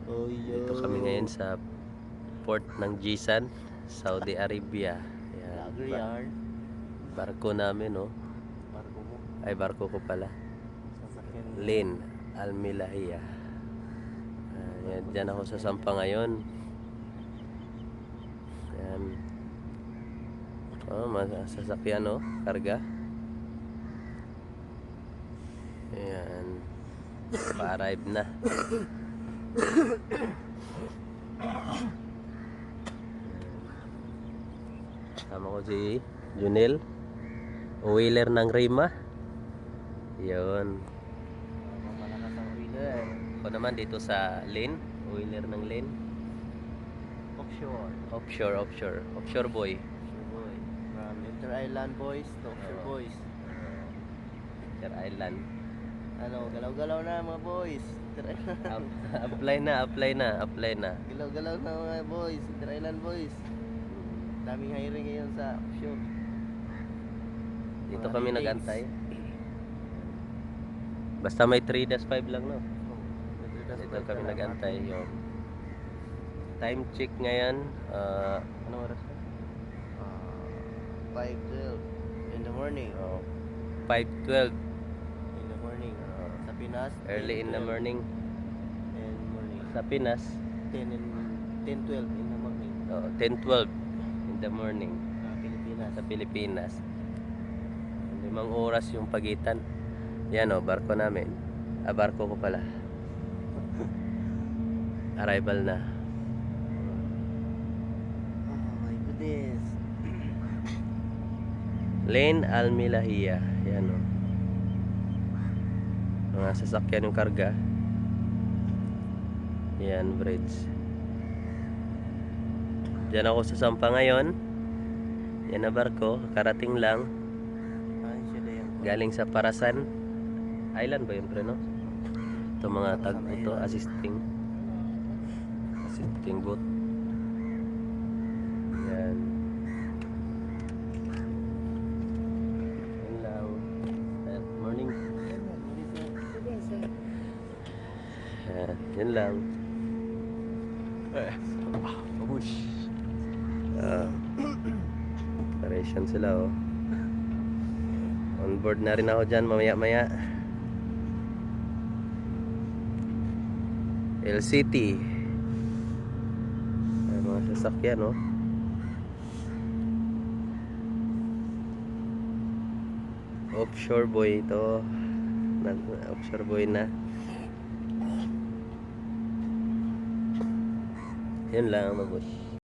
Oh, Dito kami ngayon sa port ng Jisan, Saudi Arabia. Ayan, Lager yarn. barko namin, no? Barko mo. Ay, barko ko pala. Sasakyan mo. Lin Al Milahia. Ayan, dyan ako sa Sampa ngayon. Ayan. Oh, sasakyan, no? Karga. Ayan. Pa-arrive na. Sama ko si Junel, wheeler ng Rima. Yun. Malakas ang wheeler. Ako naman dito sa Lin, wheeler ng Lin. Offshore. Offshore boy. Offshore boy. From Inter-Island boys to offshore boys. Inter Island. Ano, galaw-galaw na mga boys. Inter-Island. Apply na. Galaw-galaw na mga boys. Inter-Island boys. Daming hiring ngayon sa offshore. Dito Mga kami retakes. nagantay. Basta may 3-5 lang, no? Dito kami nagantay. Yung time check ngayon, anong oras na? 5:12 in the morning. 5:12. In the morning. Sa Pinas. Early in the 10:12 morning. in morning. Sa Pinas, 10:12 in the morning. 10:12 in the morning. Sa Pilipinas. Sa Pilipinas. 5 oras yung pagitan. Yan, barko namin. Barko ko pala. Arrival na. Oh my goodness. Lane Al Milahia. Yan, mga sasakyan yung karga. Yan, bridge. Diyan ako sa Sampa ngayon. Yan na barko, karating lang. Galing sa Parasan Island ba yun, pre, no? Ito mga tag, ito, assisting boat. Yan. Yan lang. Morning. Yan lang. Babush. Preparation sila, oh. On board na rin ako dyan mamaya-maya. LCT. Ay, mga sasakyan, no? Offshore boy ito. Offshore boy na. Yan lang, mabush.